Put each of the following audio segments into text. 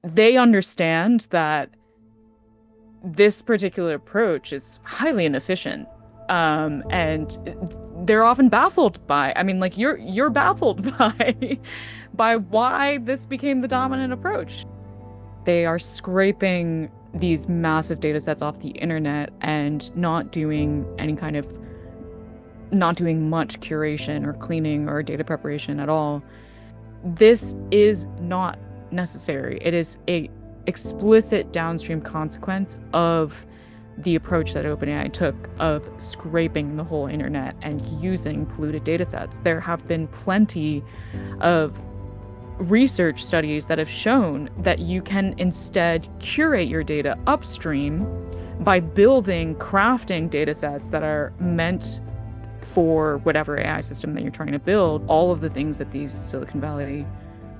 they understand that this particular approach is highly inefficient. And they're often baffled by, I mean, like you're baffled by why this became the dominant approach. They are scraping these massive data sets off the internet and not doing much curation or cleaning or data preparation at all. This is not necessary. It is a explicit downstream consequence of the approach that OpenAI took of scraping the whole internet and using polluted data sets. There have been plenty of research studies that have shown that you can instead curate your data upstream by crafting data sets that are meant for whatever AI system that you're trying to build. All of the things that these Silicon Valley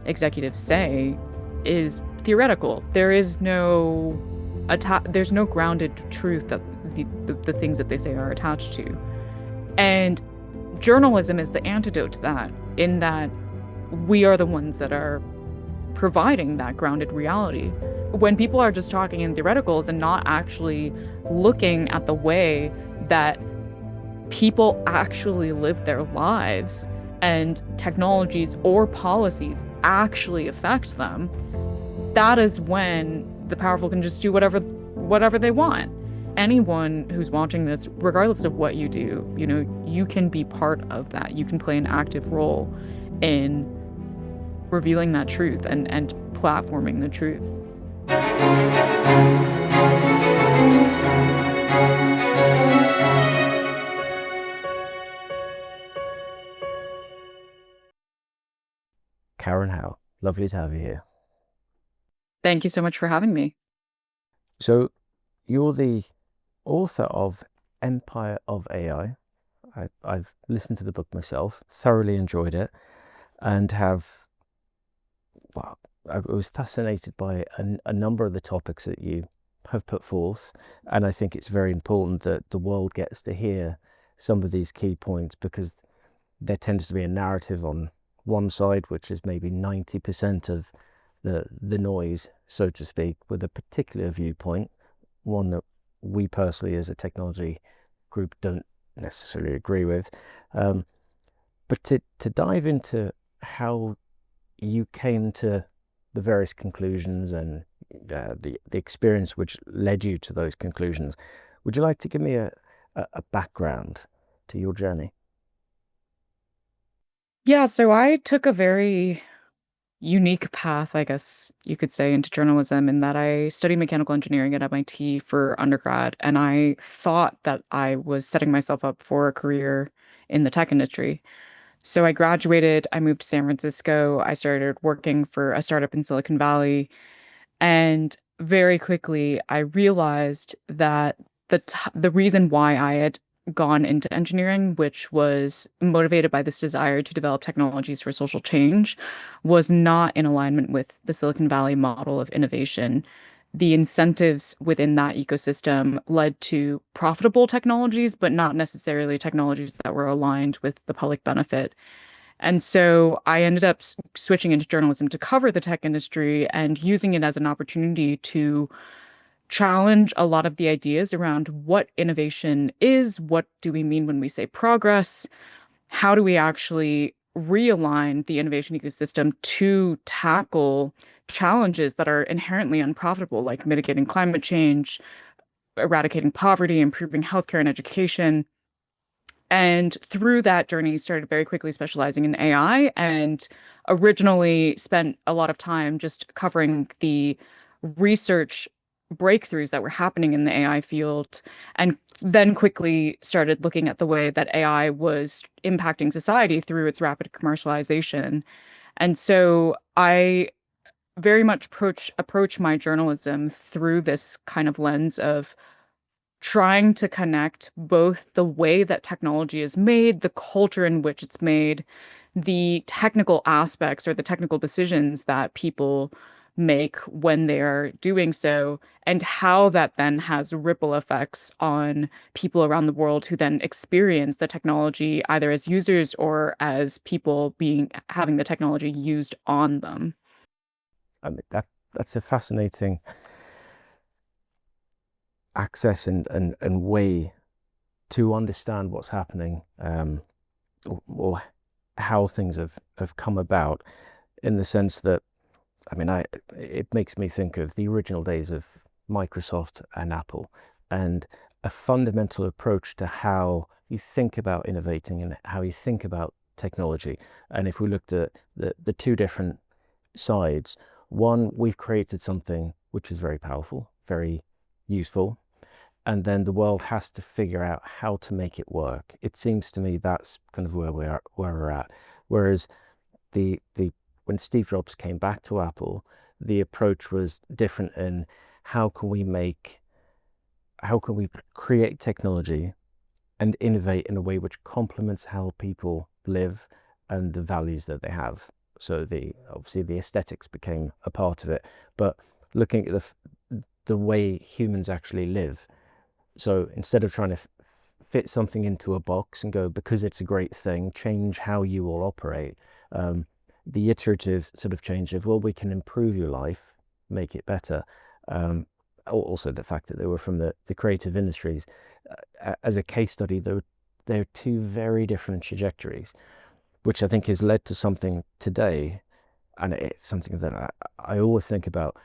executives say is theoretical. There's no grounded truth that the things that they say are attached to. And journalism is the antidote to that, in that we are the ones that are providing that grounded reality. When people are just talking in theoreticals and not actually looking at the way that people actually live their lives and technologies or policies actually affect them, that is when the powerful can just do whatever they want. Anyone who's watching this, regardless of what you do, you can be part of that. You can play an active role in revealing that truth and platforming the truth. Karen Hao, lovely to have you here. Thank you so much for having me. So, you're the author of Empire of AI. I've listened to the book myself, thoroughly enjoyed it, and I was fascinated by a number of the topics that you have put forth. And I think it's very important that the world gets to hear some of these key points, because there tends to be a narrative on one side, which is maybe 90% of the noise, so to speak, with a particular viewpoint, one that we personally as a technology group don't necessarily agree with. But to dive into how you came to the various conclusions and the experience which led you to those conclusions, would you like to give me a background to your journey? Yeah, so I took a very unique path, I guess you could say, into journalism, in that I studied mechanical engineering at MIT for undergrad, and I thought that I was setting myself up for a career in the tech industry. So I graduated, I moved to San Francisco, I started working for a startup in Silicon Valley, and very quickly I realized that the reason why I had gone into engineering, which was motivated by this desire to develop technologies for social change, was not in alignment with the Silicon Valley model of innovation. The incentives within that ecosystem led to profitable technologies, but not necessarily technologies that were aligned with the public benefit. And so I ended up switching into journalism to cover the tech industry and using it as an opportunity to challenge a lot of the ideas around what innovation is, what do we mean when we say progress, how do we actually realign the innovation ecosystem to tackle challenges that are inherently unprofitable, like mitigating climate change, eradicating poverty, improving healthcare and education. And through that journey, started very quickly specializing in AI, and originally spent a lot of time just covering the research breakthroughs that were happening in the AI field, and then quickly started looking at the way that AI was impacting society through its rapid commercialization. And so I very much approach my journalism through this kind of lens of trying to connect both the way that technology is made, the culture in which it's made, the technical aspects or the technical decisions that people make when they are doing so, and how that then has ripple effects on people around the world who then experience the technology either as users or as people having the technology used on them. I mean, that's a fascinating access and way to understand what's happening, or how things have come about, in the sense that, I mean, it makes me think of the original days of Microsoft and Apple, and a fundamental approach to how you think about innovating and how you think about technology. And if we looked at the two different sides, one, we've created something which is very powerful, very useful, and then the world has to figure out how to make it work. It seems to me that's kind of where we're at. Whereas the when Steve Jobs came back to Apple, the approach was different in how can we make how can we create technology and innovate in a way which complements how people live and the values that they have. So obviously the aesthetics became a part of it, but looking at the way humans actually live. So instead of trying to fit something into a box and go, because it's a great thing, change how you all operate, the iterative sort of change of, well, we can improve your life, make it better. Also the fact that they were from the creative industries, as a case study, they're two very different trajectories, which I think has led to something today. And it's something that I always think about.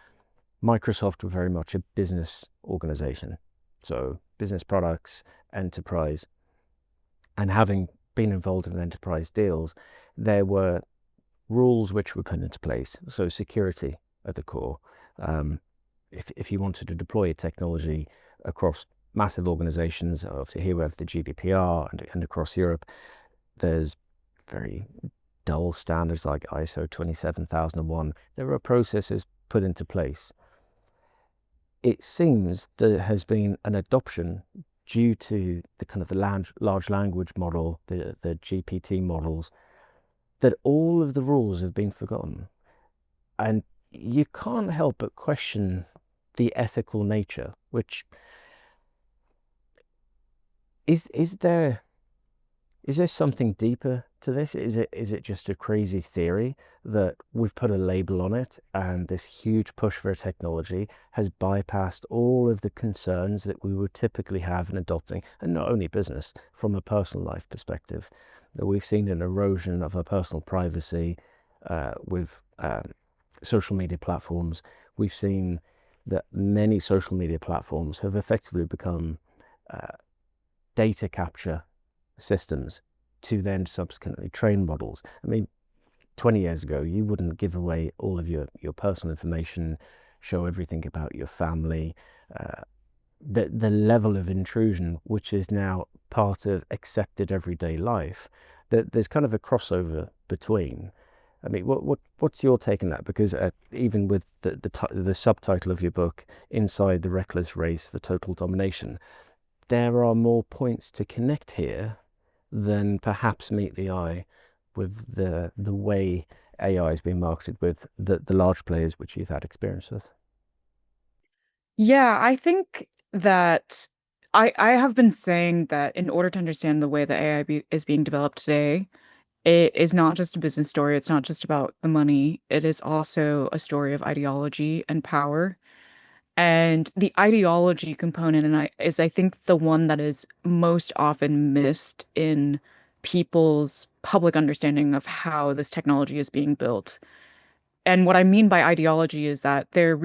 Microsoft were very much a business organization. So business products, enterprise, and having been involved in enterprise deals, there were rules which were put into place. So security at the core. If you wanted to deploy a technology across massive organizations, obviously here we have the GDPR, and across Europe, there's very dull standards like ISO 27001. There are processes put into place. It seems there has been an adoption due to the kind of the large language model, the GPT models, that all of the rules have been forgotten. And you can't help but question the ethical nature, which is there something deeper to this? Is it just a crazy theory that we've put a label on it, and this huge push for a technology has bypassed all of the concerns that we would typically have in adopting, and not only business, from a personal life perspective, that we've seen an erosion of our personal privacy with social media platforms. We've seen that many social media platforms have effectively become data capture systems to then subsequently train models. I mean, 20 years ago, you wouldn't give away all of your personal information, show everything about your family. The level of intrusion, which is now part of accepted everyday life, that there's kind of a crossover between. I mean, what's your take on that? Because even with the subtitle of your book, Inside the Reckless Race for Total Domination, there are more points to connect here than perhaps meet the eye with the way AI is being marketed with the large players which you've had experience with. Yeah, I think that I have been saying that in order to understand the way that is being developed today, it is not just a business story. It's not just about the money. It is also a story of ideology and power. And the ideology component is, I think, the one that is most often missed in people's public understanding of how this technology is being built. And what I mean by ideology is that there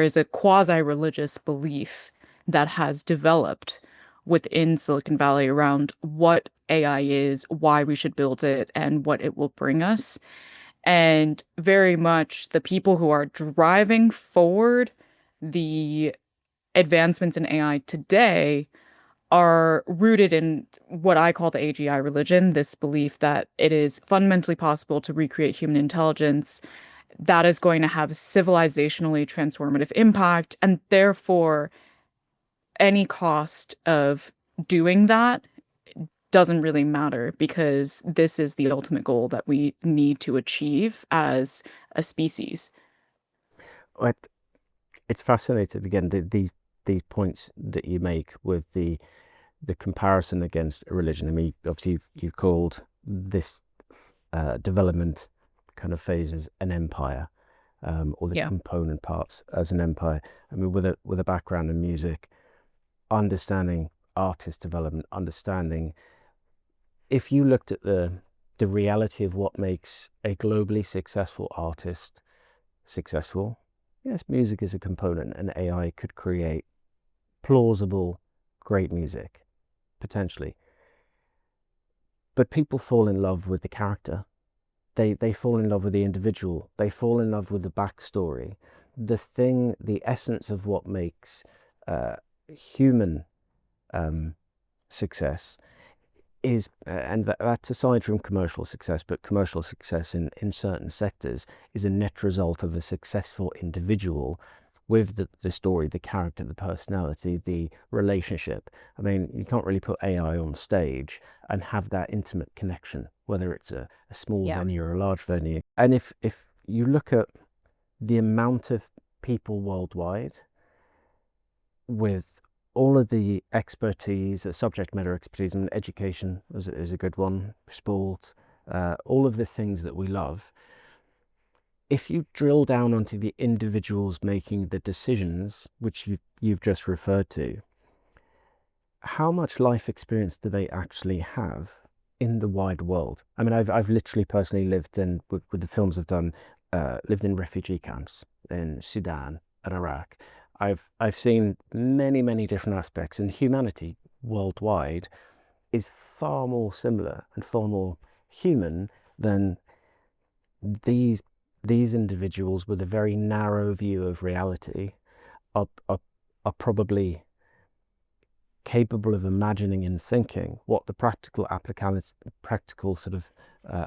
is a quasi-religious belief that has developed within Silicon Valley around what AI is, why we should build it, and what it will bring us. And very much the people who are driving forward the advancements in AI today are rooted in what I call the AGI religion, this belief that it is fundamentally possible to recreate human intelligence that is going to have civilizationally transformative impact, and therefore any cost of doing that doesn't really matter because this is the ultimate goal that we need to achieve as a species. It, it's fascinating again, these points that you make with the comparison against a religion. I mean, obviously you called this development kind of phase as an empire. or the Yeah. component parts as an empire. I mean, with a background in music, understanding artist development, understanding if you looked at the reality of what makes a globally successful artist successful, yes, music is a component, and AI could create plausible, great music potentially. But people fall in love with the character. They fall in love with the individual. They fall in love with the backstory, the thing, the essence of what makes human success is, and that's aside from commercial success, but commercial success in certain sectors is a net result of a successful individual with the story, the character, the personality, the relationship. I mean, you can't really put AI on stage and have that intimate connection, whether it's a small Yeah. venue or a large venue. And if you look at the amount of people worldwide with all of the expertise, the subject matter expertise, and education is a good one, sport, all of the things that we love. If you drill down onto the individuals making the decisions, which you've just referred to, how much life experience do they actually have in the wide world? I mean, I've literally personally lived in, with the films I've done, lived in refugee camps in Sudan and Iraq. I've seen many different aspects, and humanity worldwide is far more similar and far more human than these these individuals with a very narrow view of reality are, are, are probably capable of imagining and thinking what the practical sort of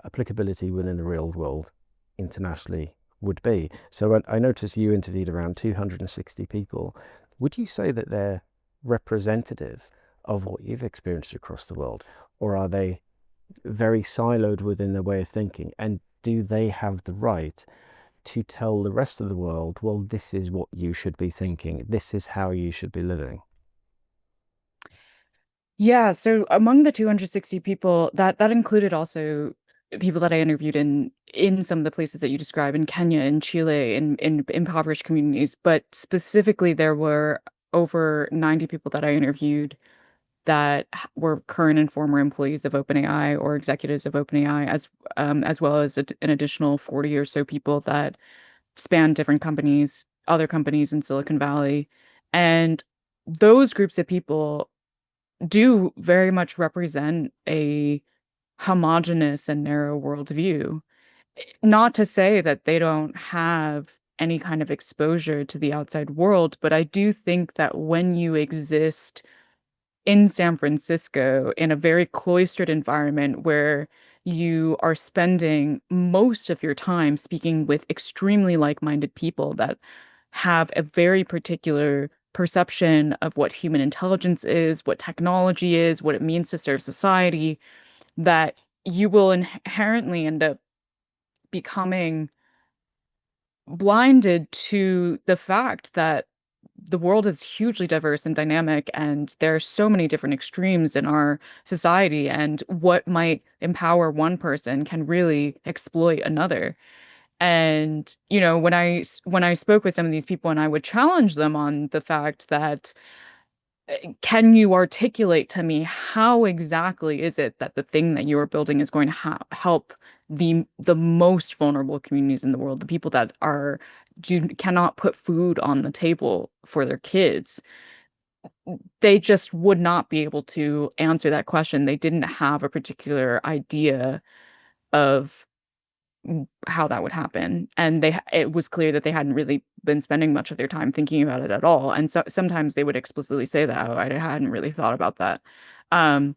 applicability within the real world internationally would be. So I noticed you interviewed around 260 people. Would you say that they're representative of what you've experienced across the world, or are they very siloed within their way of thinking? And do they have the right to tell the rest of the world, well, this is what you should be thinking, this is how you should be living? Yeah, so among the 260 people, that included also people that I interviewed in some of the places that you describe in Kenya and Chile in impoverished communities, but specifically there were over 90 people that I interviewed that were current and former employees of OpenAI or executives of OpenAI, as well as an additional 40 or so people that span different companies, other companies in Silicon Valley. And those groups of people do very much represent a homogenous and narrow worldview. Not to say that they don't have any kind of exposure to the outside world, but I do think that when you exist in San Francisco in a very cloistered environment where you are spending most of your time speaking with extremely like-minded people that have a very particular perception of what human intelligence is, what technology is, what it means to serve society, that you will inherently end up becoming blinded to the fact that the world is hugely diverse and dynamic, and there are so many different extremes in our society, and what might empower one person can really exploit another. And, when I spoke with some of these people and I would challenge them on the fact that can you articulate to me how exactly is it that the thing that you are building is going to help the most vulnerable communities in the world, the people that cannot put food on the table for their kids? They just would not be able to answer that question. They didn't have a particular idea of how that would happen. And it was clear that they hadn't really been spending much of their time thinking about it at all. And so sometimes they would explicitly say that, oh, I hadn't really thought about that. Um,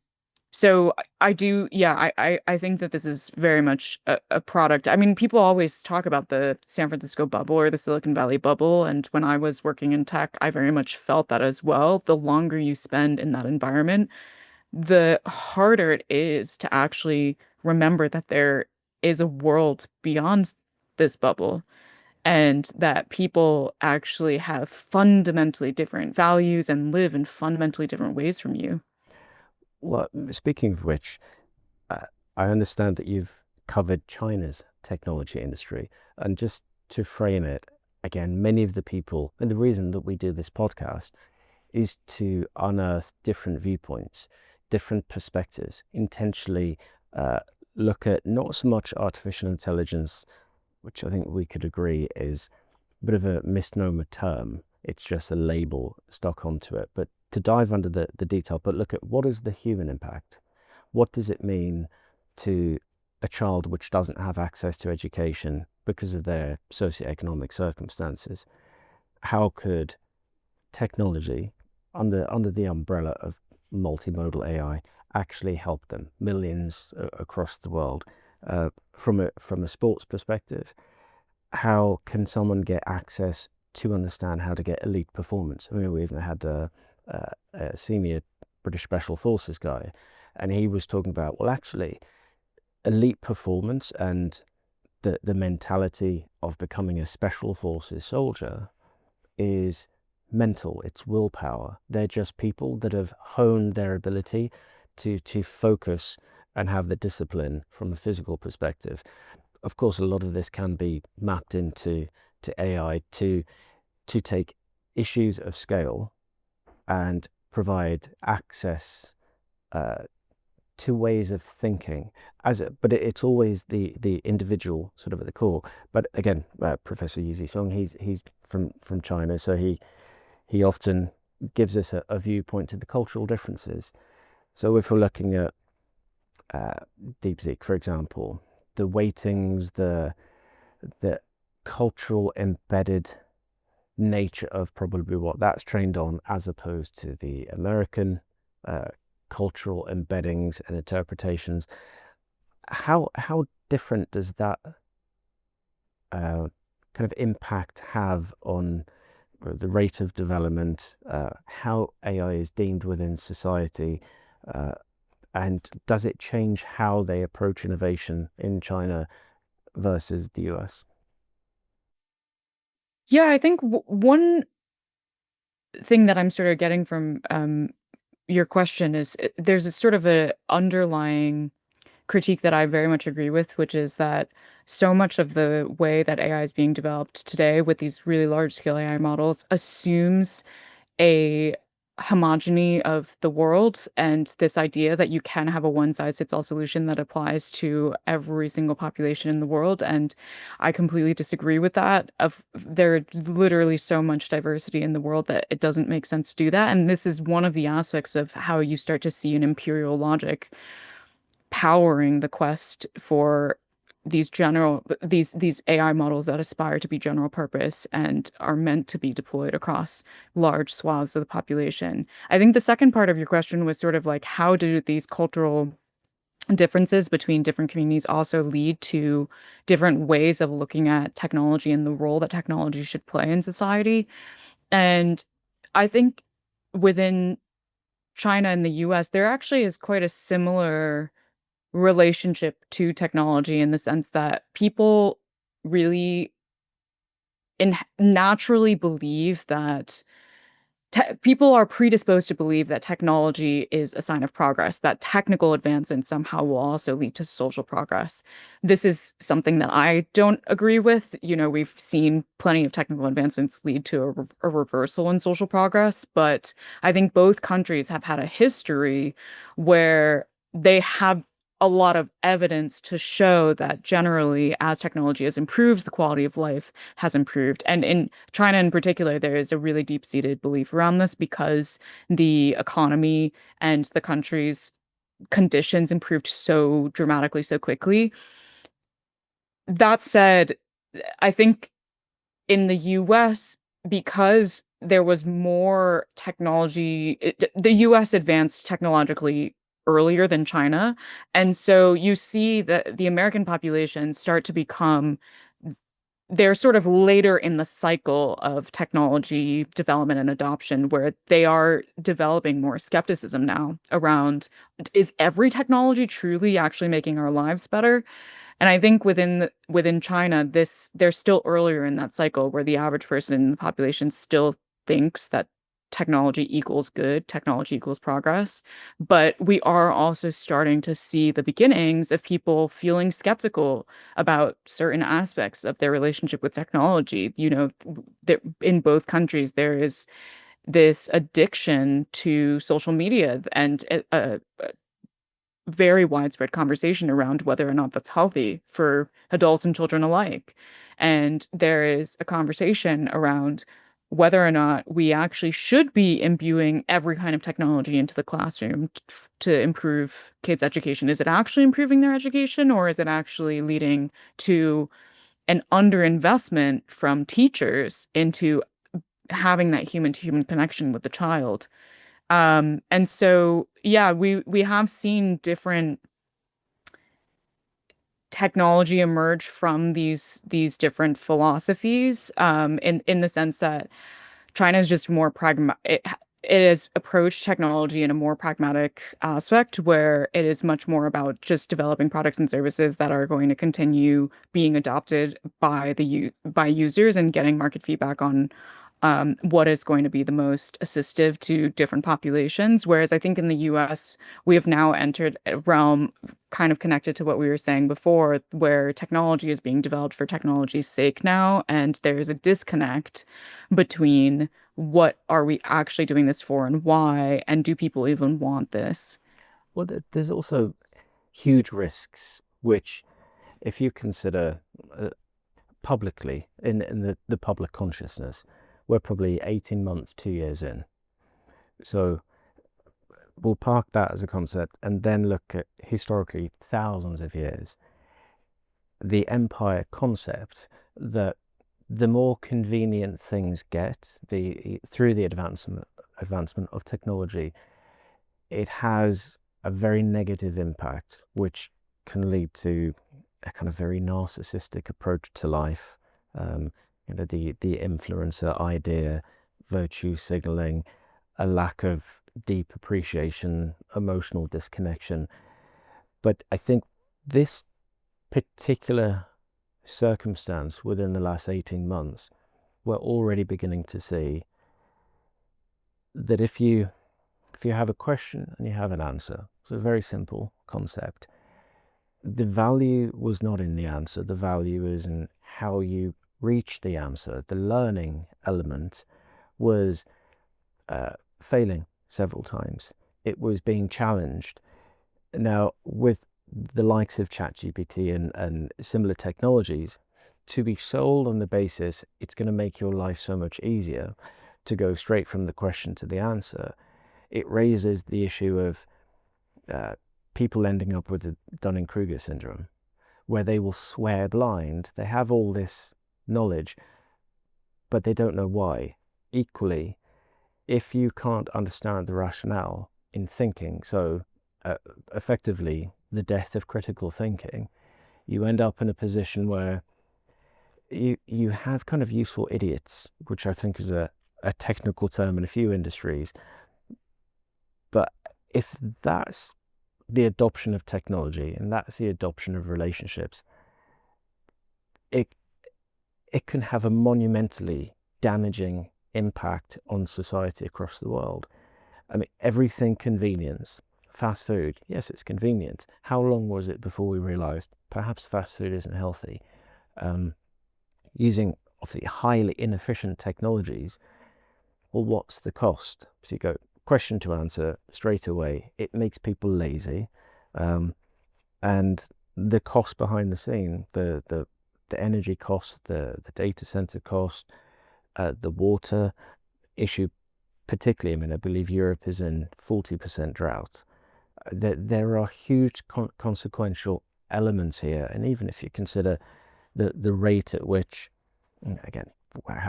so I do, yeah, I think that this is very much a product. I mean, people always talk about the San Francisco bubble or the Silicon Valley bubble. And when I was working in tech, I very much felt that as well. The longer you spend in that environment, the harder it is to actually remember that there is a world beyond this bubble and that people actually have fundamentally different values and live in fundamentally different ways from you. Well, speaking of which, uh, I understand that you've covered China's technology industry, and just to frame it, again, many of the people, and the reason that we do this podcast is to unearth different viewpoints, different perspectives, intentionally uh, look at not so much artificial intelligence, which I think we could agree is a bit of a misnomer term. It's just a label stuck onto it. But to dive under the detail, but look at what is the human impact? What does it mean to a child which doesn't have access to education because of their socioeconomic circumstances? How could technology under the umbrella of multimodal AI actually help them, millions across the world? From a sports perspective, how can someone get access to understand how to get elite performance? I mean, we even had a senior British Special Forces guy, and he was talking about, well, actually, elite performance and the mentality of becoming a Special Forces soldier is mental, it's willpower. They're just people that have honed their ability to focus and have the discipline from a physical perspective. Of course, a lot of this can be mapped into AI to take issues of scale and provide access to ways of thinking but it's always the individual sort of at the core. But again, Professor Yuzi Song, he's from China, so he often gives us a viewpoint to the cultural differences. So if we're looking at DeepSeek, for example, the weightings, the cultural embedded nature of probably what that's trained on, as opposed to the American cultural embeddings and interpretations. How different does that kind of impact have on the rate of development, how AI is deemed within society, and does it change how they approach innovation in China versus the US? Yeah, I think one thing that I'm sort of getting from your question is there's a sort of a underlying critique that I very much agree with, which is that so much of the way that AI is being developed today with these really large scale AI models assumes a homogeny of the world and this idea that you can have a one size fits all solution that applies to every single population in the world. And I completely disagree with that. There literally so much diversity in the world that it doesn't make sense to do that. And this is one of the aspects of how you start to see an imperial logic powering the quest for these AI models that aspire to be general purpose and are meant to be deployed across large swaths of the population. I think the second part of your question was sort of like how do these cultural differences between different communities also lead to different ways of looking at technology and the role that technology should play in society? And I think within China and the US, there actually is quite a similar relationship to technology in the sense that people really naturally believe that people are predisposed to believe that technology is a sign of progress, that technical advancement somehow will also lead to social progress. This is something that I don't agree with. You know, we've seen plenty of technical advancements lead to a reversal in social progress, but I think both countries have had a history where they have a lot of evidence to show that generally, as technology has improved, the quality of life has improved. And in China in particular, there is a really deep-seated belief around this because the economy and the country's conditions improved so dramatically, so quickly. That said, I think in the US, because there was more technology, the US advanced technologically earlier than China. And so you see that the American population start to become they're sort of later in the cycle of technology development and adoption where they are developing more skepticism now around is every technology truly actually making our lives better? And I think within China, they're still earlier in that cycle where the average person in the population still thinks that technology equals good, technology equals progress. But we are also starting to see the beginnings of people feeling skeptical about certain aspects of their relationship with technology. In both countries, there is this addiction to social media and a very widespread conversation around whether or not that's healthy for adults and children alike. And there is a conversation around whether or not we actually should be imbuing every kind of technology into the classroom to improve kids' education. Is it actually improving their education, or is it actually leading to an underinvestment from teachers into having that human to human connection with the child? And so, yeah, we have seen different technology emerge from these different philosophies, in the sense that China is just more pragmatic. It has approached technology in a more pragmatic aspect where it is much more about just developing products and services that are going to continue being adopted by users and getting market feedback on what is going to be the most assistive to different populations. Whereas I think in the US, we have now entered a realm kind of connected to what we were saying before, where technology is being developed for technology's sake now, and there's a disconnect between what are we actually doing this for and why, and do people even want this? Well, there's also huge risks, which, if you consider publicly in the public consciousness, we're probably 18 months, 2 years in. So we'll park that as a concept and then look at historically thousands of years. The empire concept that the more convenient things get, through the advancement of technology, it has a very negative impact, which can lead to a kind of very narcissistic approach to life. The influencer idea, virtue signaling, a lack of deep appreciation, emotional disconnection. But I think this particular circumstance within the last 18 months, we're already beginning to see that if you have a question and you have an answer, it's a very simple concept. The value was not in the answer. The value is in how you reach the answer. The learning element was failing several times. It was being challenged. Now, with the likes of ChatGPT and similar technologies, to be sold on the basis it's going to make your life so much easier to go straight from the question to the answer, it raises the issue of people ending up with the Dunning-Kruger syndrome, where they will swear blind. They have all this knowledge, but they don't know why. Equally, if you can't understand the rationale in thinking, so effectively the death of critical thinking, you end up in a position where you have kind of useful idiots, which I think is a technical term in a few industries. But if that's the adoption of technology and that's the adoption of relationships, it can have a monumentally damaging impact on society across the world. I mean, everything convenience. Fast food, yes, it's convenient. How long was it before we realized perhaps fast food isn't healthy? Using obviously highly inefficient technologies, well, what's the cost? So you go question to answer straight away. It makes people lazy, and the cost behind the scene, the energy cost, the data center cost, the water issue, particularly. I mean, I believe Europe is in 40% drought. There are huge consequential elements here, and even if you consider the rate at which, again,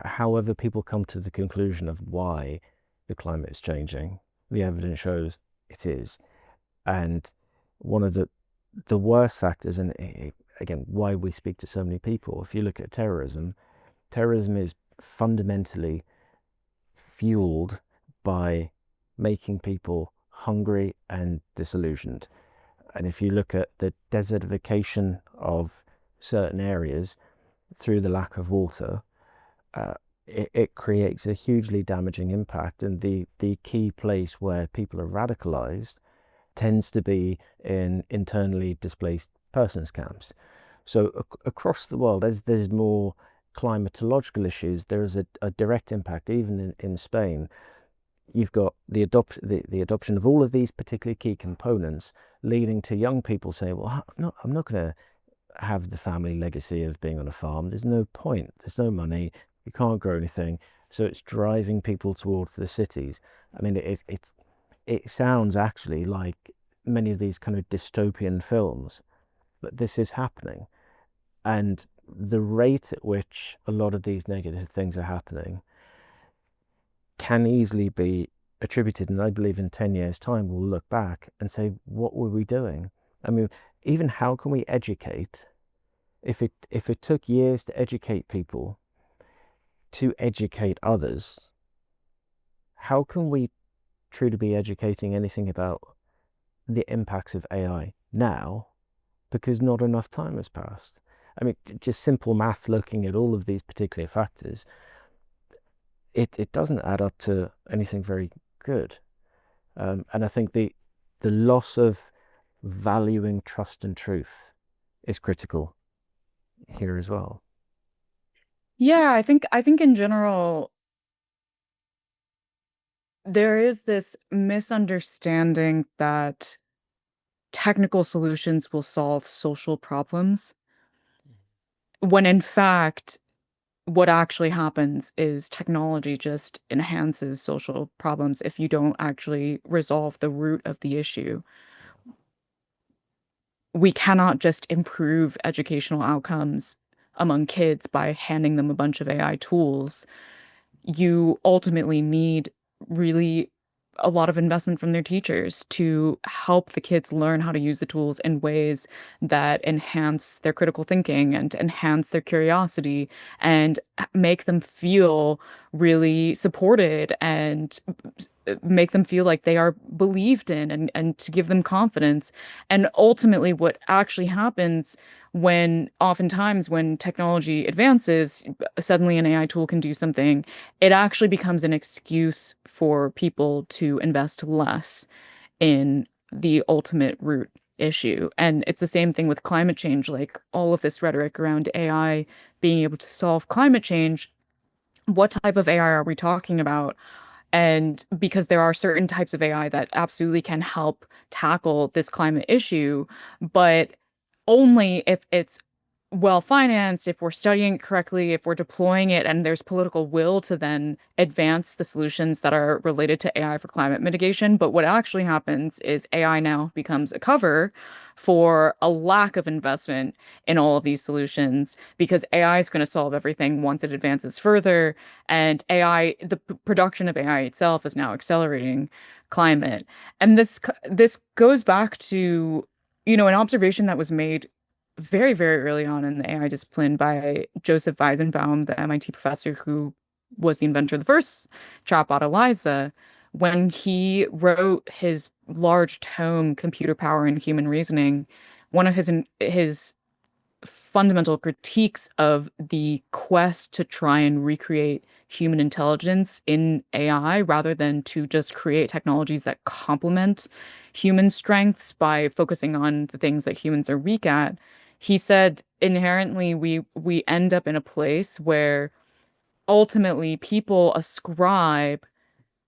however people come to the conclusion of why the climate is changing, the evidence shows it is. And one of the worst factors, and again, why we speak to so many people, if you look at terrorism is fundamentally fueled by making people hungry and disillusioned. And if you look at the desertification of certain areas through the lack of water, it creates a hugely damaging impact. And the key place where people are radicalized tends to be in internally displaced persons camps. So across the world, as there's more climatological issues, there is a direct impact, even in Spain. You've got the adoption of all of these particularly key components, leading to young people saying, well, I'm not going to have the family legacy of being on a farm. There's no point. There's no money. You can't grow anything. So it's driving people towards the cities. I mean, it sounds actually like many of these kind of dystopian films, but this is happening. And the rate at which a lot of these negative things are happening can easily be attributed. And I believe in 10 years' time, we'll look back and say, what were we doing? I mean, even how can we educate? If it took years to educate people to educate others, how can we truly be educating anything about the impacts of AI now? Because not enough time has passed. I mean, just simple math, looking at all of these particular factors, it doesn't add up to anything very good. And I think the loss of valuing trust and truth is critical here as well. Yeah, I think in general there is this misunderstanding that technical solutions will solve social problems, when in fact what actually happens is technology just enhances social problems if you don't actually resolve the root of the issue. We cannot just improve educational outcomes among kids by handing them a bunch of AI tools. You ultimately need really a lot of investment from their teachers to help the kids learn how to use the tools in ways that enhance their critical thinking and enhance their curiosity and make them feel really supported and make them feel like they are believed in and to give them confidence. And ultimately, what actually happens when oftentimes when technology advances, suddenly an AI tool can do something, it actually becomes an excuse for people to invest less in the ultimate root issue. And it's the same thing with climate change, like all of this rhetoric around AI being able to solve climate change. What type of AI are we talking about? And because there are certain types of AI that absolutely can help tackle this climate issue, but only if it's well financed, if we're studying it correctly, if we're deploying it, and there's political will to then advance the solutions that are related to AI for climate mitigation. But what actually happens is AI now becomes a cover for a lack of investment in all of these solutions because AI is going to solve everything once it advances further. And AI, the production of AI itself is now accelerating climate. And this goes back to, an observation that was made very, very early on in the AI discipline by Joseph Weizenbaum, the MIT professor who was the inventor of the first chatbot, Eliza, when he wrote his large tome, Computer Power and Human Reasoning. One of his fundamental critiques of the quest to try and recreate human intelligence in AI rather than to just create technologies that complement human strengths by focusing on the things that humans are weak at. He said inherently we end up in a place where ultimately people ascribe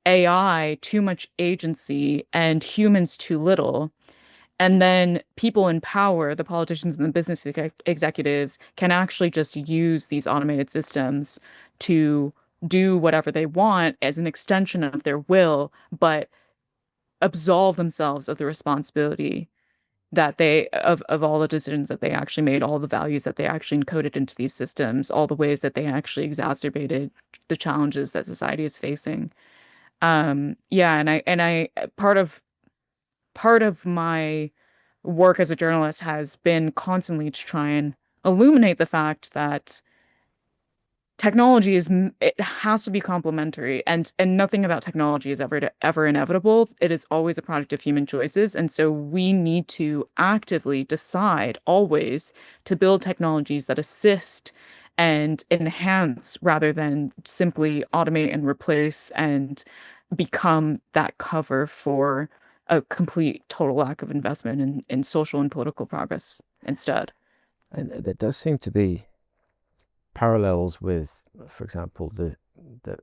AI too much agency and humans too little. And then people in power, the politicians and the business executives, can actually just use these automated systems to do whatever they want as an extension of their will, but absolve themselves of the responsibility that of all the decisions that they actually made, all the values that they actually encoded into these systems, all the ways that they actually exacerbated the challenges that society is facing. Yeah, and I part of my work as a journalist has been constantly to try and illuminate the fact that technology it has to be complementary and nothing about technology is ever inevitable. It is always a product of human choices, and so we need to actively decide always to build technologies that assist and enhance rather than simply automate and replace and become that cover for a complete total lack of investment in social and political progress instead. And there does seem to be parallels with, for example, the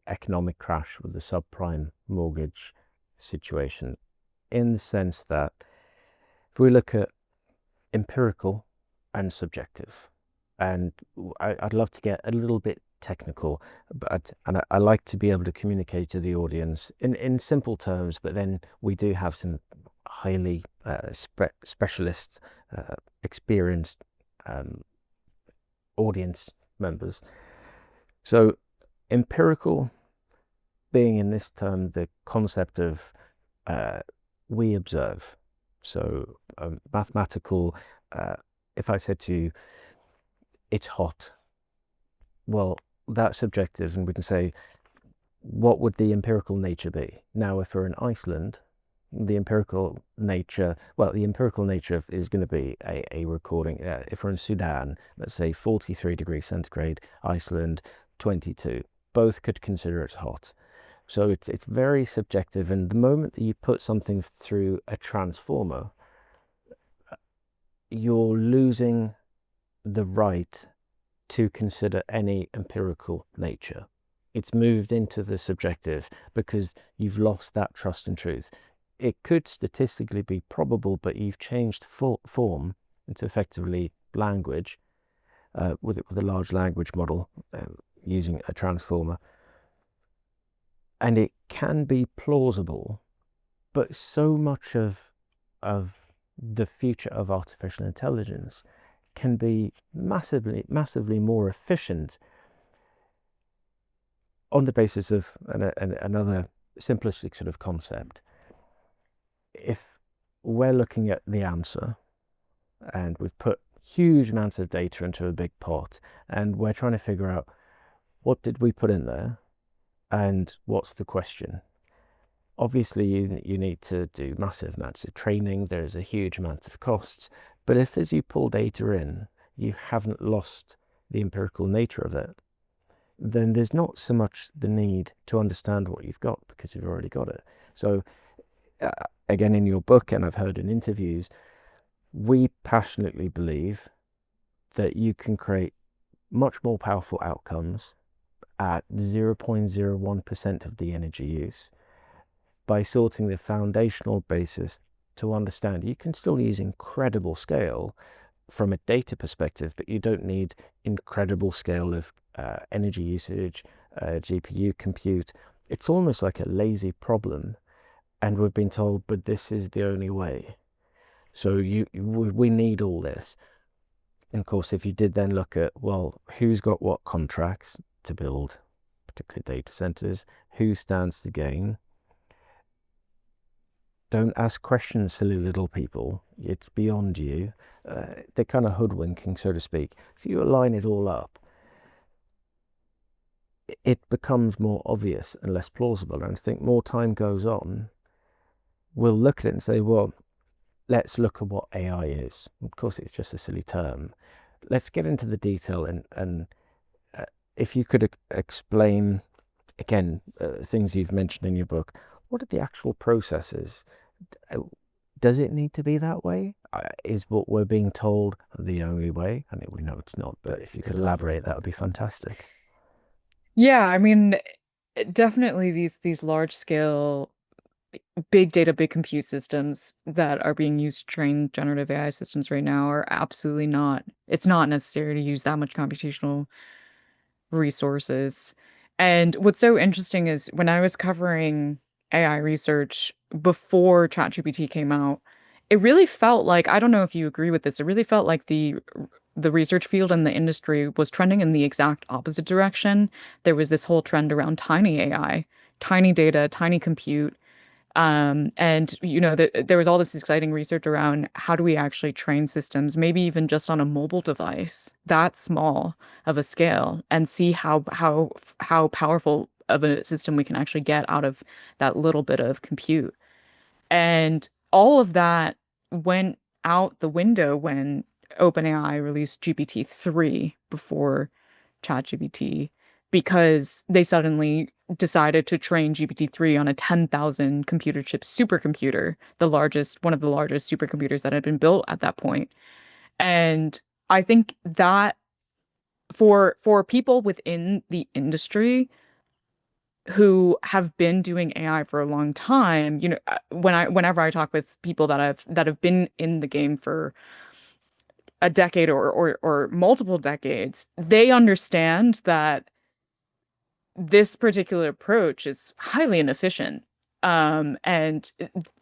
economic crash with the subprime mortgage situation, in the sense that if we look at empirical and subjective, and I'd love to get a little bit technical, but I like to be able to communicate to the audience in simple terms, but then we do have some highly specialist, experienced um, audience members. So empirical being in this term the concept of uh, we observe. So mathematical, if I said to you, it's hot, well, that's subjective, and we can say, what would the empirical nature be? Now, if we're in Iceland, the empirical nature, well, the empirical nature is going to be a recording. If we're in Sudan, let's say 43 degrees centigrade, Iceland 22, both could consider it hot. So it's very subjective, and the moment that you put something through a transformer, you're losing the right to consider any empirical nature. It's moved into the subjective because you've lost that trust and truth. It could statistically be probable, but you've changed form into effectively language with a large language model using a transformer. And it can be plausible, but so much of the future of artificial intelligence can be massively more efficient on the basis of another simplistic sort of concept. If we're looking at the answer and we've put huge amounts of data into a big pot and we're trying to figure out what did we put in there and what's the question. Obviously, you need to do massive amounts of training. There's a huge amount of costs. But if as you pull data in, you haven't lost the empirical nature of it, then there's not so much the need to understand what you've got because you've already got it. So again, in your book, and I've heard in interviews, we passionately believe that you can create much more powerful outcomes at 0.01% of the energy use by sorting the foundational basis to understand. You can still use incredible scale from a data perspective, but you don't need incredible scale of energy usage, GPU compute. It's almost like a lazy problem, and we've been told, but this is the only way. So we need all this. And of course, if you did then look at, well, who's got what contracts to build particular data centers, who stands to gain? Don't ask questions, silly little people. It's beyond you. They're kind of hoodwinking, so to speak. So you align it all up, it becomes more obvious and less plausible. And I think more time goes on, we'll look at it and say, well, let's look at what AI is. Of course, it's just a silly term. Let's get into the detail, and if you could explain, again, things you've mentioned in your book, what are the actual processes? Does it need to be that way? Is what we're being told the only way? I mean, we know it's not, but if you could elaborate, that would be fantastic. Yeah, I mean, definitely these large scale big data, big compute systems that are being used to train generative AI systems right now are absolutely not, it's not necessary to use that much computational resources. And what's so interesting is when I was covering AI research before ChatGPT came out, it really felt like, I don't know if you agree with this, it really felt like the research field and the industry was trending in the exact opposite direction. There was this whole trend around tiny AI, tiny data, tiny compute, and there was all this exciting research around how do we actually train systems, maybe even just on a mobile device that small of a scale, and see how powerful of a system we can actually get out of that little bit of compute. And all of that went out the window when OpenAI released GPT-3 before ChatGPT because they suddenly decided to train GPT-3 on a 10,000 computer chip supercomputer, one of the largest supercomputers that had been built at that point. And I think that for people within the industry who have been doing AI for a long time, whenever I talk with people that have been in the game for a decade or multiple decades, they understand that this particular approach is highly inefficient. And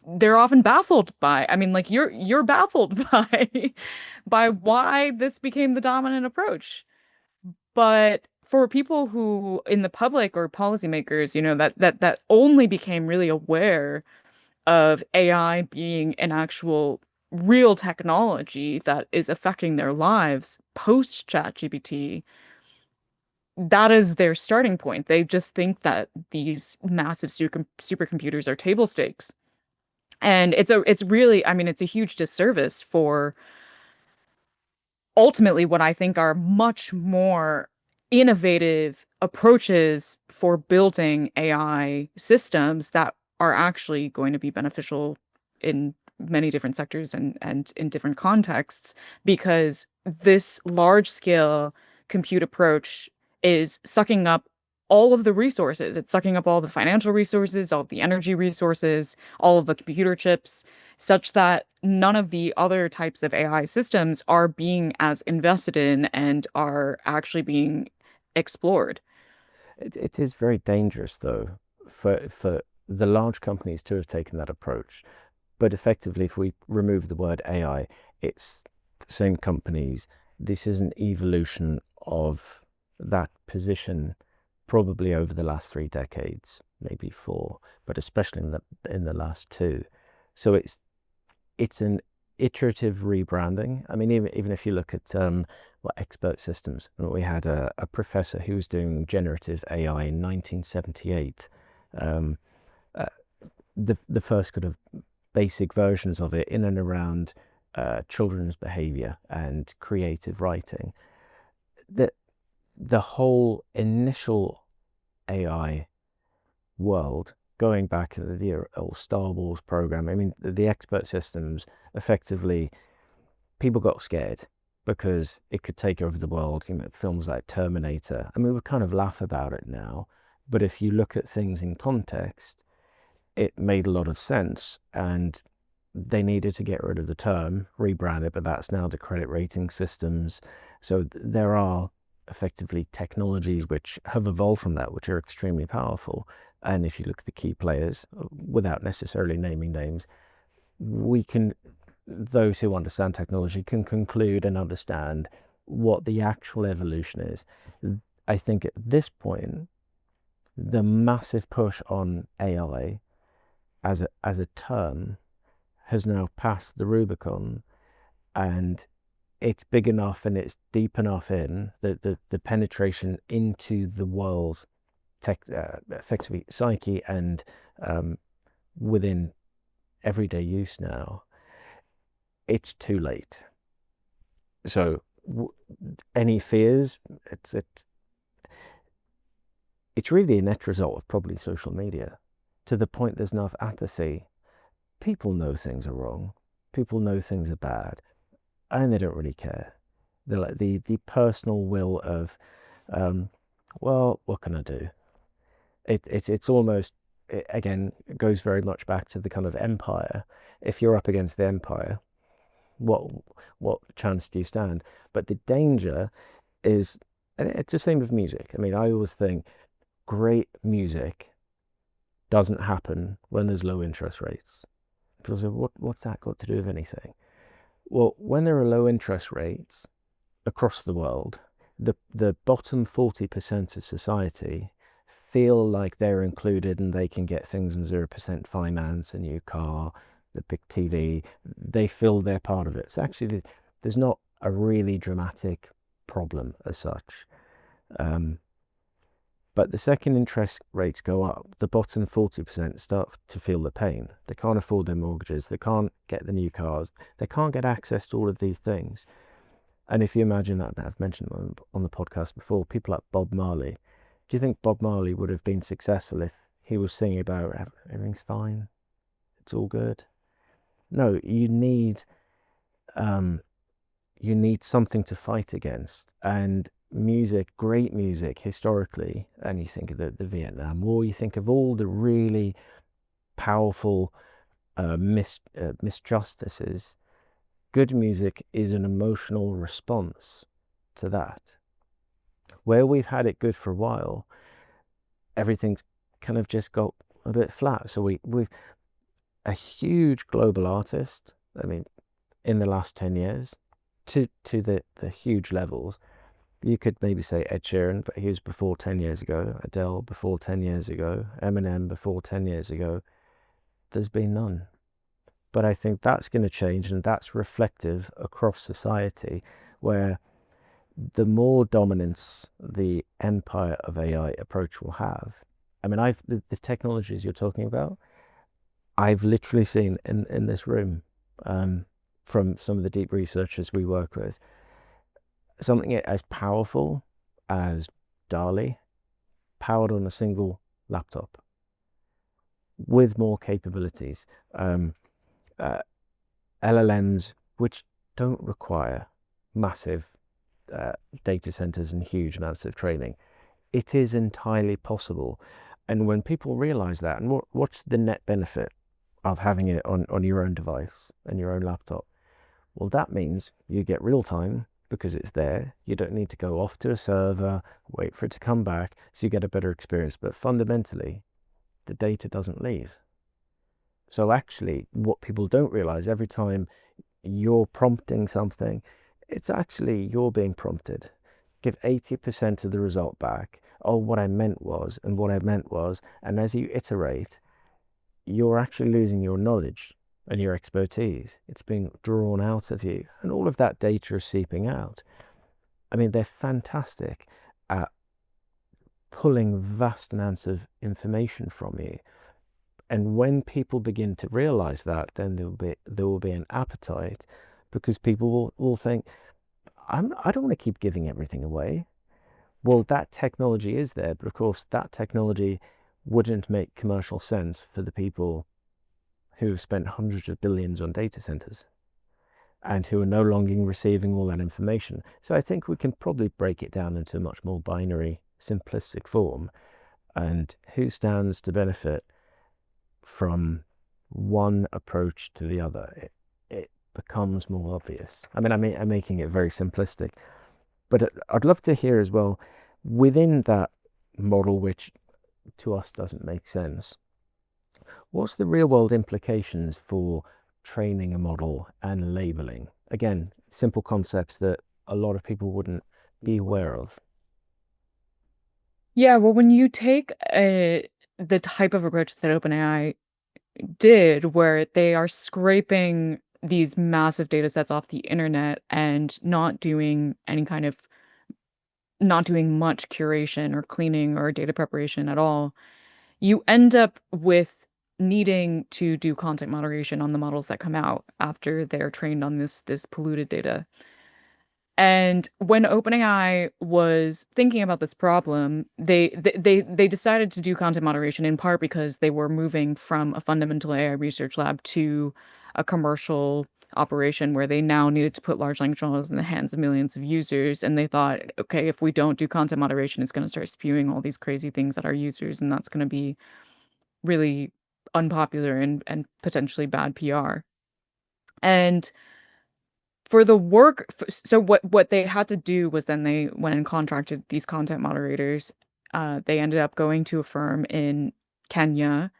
they're often baffled by, I mean, like you're baffled by why this became the dominant approach. But for people who in the public or policymakers, that only became really aware of AI being an actual real technology that is affecting their lives post ChatGPT, that is their starting point. They just think that these massive supercomputers are table stakes. And it's really, I mean, it's a huge disservice for ultimately what I think are much more innovative approaches for building AI systems that are actually going to be beneficial in many different sectors and in different contexts, because this large scale compute approach is sucking up all of the resources. It's sucking up all the financial resources, all of the energy resources, all of the computer chips, such that none of the other types of AI systems are being as invested in and are actually being explored. It is very dangerous, though, for the large companies to have taken that approach. But effectively, if we remove the word AI, it's the same companies. This is an evolution of that position, probably over the last 3 decades, maybe four, but especially in the last two. So it's an iterative rebranding. I mean, even if you look at expert systems, we had a professor who was doing generative AI in 1978. Um, uh, the first kind of basic versions of it in and around children's behavior and creative writing. The the whole initial AI world, going back to the old Star Wars program, I mean, the expert systems, effectively, people got scared because it could take over the world. Films like Terminator. I mean, we kind of laugh about it now, but if you look at things in context, it made a lot of sense, and they needed to get rid of the term, rebrand it, but that's now the credit rating systems. So there are effectively technologies which have evolved from that, which are extremely powerful. And if you look at the key players, without necessarily naming names, those who understand technology can conclude and understand what the actual evolution is. I think at this point, the massive push on AI as a term has now passed the Rubicon, and it's big enough and it's deep enough in the penetration into the world's effectively psyche and within everyday use now. It's too late. So any fears? It's really a net result of probably social media, to the point there's enough apathy. People know things are wrong. People know things are bad, and they don't really care. They're like the personal will of, well, what can I do? It's almost, again, it goes very much back to the kind of empire. If you're up against the empire, what chance do you stand? But the danger is, and it's the same with music. I mean, I always think great music doesn't happen when there's low interest rates. People say, what's that got to do with anything? Well, when there are low interest rates across the world, the bottom 40% of society feel like they're included and they can get things in 0% finance, a new car, the big TV. They feel they're part of it. So actually, there's not a really dramatic problem as such. But the second interest rates go up, the bottom 40% start to feel the pain. They can't afford their mortgages. They can't get the new cars. They can't get access to all of these things. And if you imagine that, I've mentioned on the podcast before, people like Bob Marley. Do you think Bob Marley would have been successful if he was singing about everything's fine, it's all good? No, um, you need something to fight against. And music, great music historically, and you think of the Vietnam War, you think of all the really powerful misjustices. Good music is an emotional response to that. Where we've had it good for a while, everything's kind of just got a bit flat. So we've a huge global artist, I mean, in the last 10 years, to the huge levels. You could maybe say Ed Sheeran, but he was before 10 years ago. Adele before 10 years ago. Eminem before 10 years ago. There's been none. But I think that's going to change, and that's reflective across society, where the more dominance the empire of AI approach will have. I mean, the technologies you're talking about, I've literally seen in this room, from some of the deep researchers we work with, something as powerful as DALI powered on a single laptop with more capabilities. Uh, LLMs, which don't require massive data centers and huge amounts of training. It is entirely possible. And when people realize that, and what's the net benefit of having it on your own device and your own laptop? Well, that means you get real time because it's there. You don't need to go off to a server, wait for it to come back, so you get a better experience. But fundamentally, the data doesn't leave. So actually, what people don't realize, every time you're prompting something, it's actually you're being prompted. Give 80% of the result back. Oh, what I meant was, and what I meant was, and as you iterate, you're actually losing your knowledge and your expertise. It's being drawn out of you, and all of that data is seeping out. I mean, they're fantastic at pulling vast amounts of information from you. And when people begin to realize that, then there will be an appetite, because people will think, I don't want to keep giving everything away. Well, that technology is there, but of course that technology wouldn't make commercial sense for the people who have spent hundreds of billions on data centers and who are no longer receiving all that information. So I think we can probably break it down into a much more binary, simplistic form, and who stands to benefit from one approach to the other. It becomes more obvious. I mean, I'm making it very simplistic, but I'd love to hear as well, within that model, which to us doesn't make sense, what's the real world implications for training a model and labeling? Again, simple concepts that a lot of people wouldn't be aware of. Yeah, well, when you take the type of approach that OpenAI did, where they are scraping these massive data sets off the internet and not doing much curation or cleaning or data preparation at all, you end up with needing to do content moderation on the models that come out after they're trained on this polluted data. And when OpenAI was thinking about this problem, they decided to do content moderation in part because they were moving from a fundamental AI research lab to a commercial operation where they now needed to put large language models in the hands of millions of users. And they thought, okay, if we don't do content moderation, it's going to start spewing all these crazy things at our users, and that's going to be really unpopular and potentially bad PR. And for the work so what they had to do was then they went and contracted these content moderators. They ended up going to a firm in Kenya,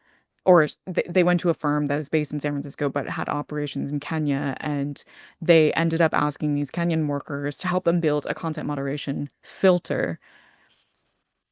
or they went to a firm that is based in San Francisco but had operations in Kenya, and they ended up asking these Kenyan workers to help them build a content moderation filter.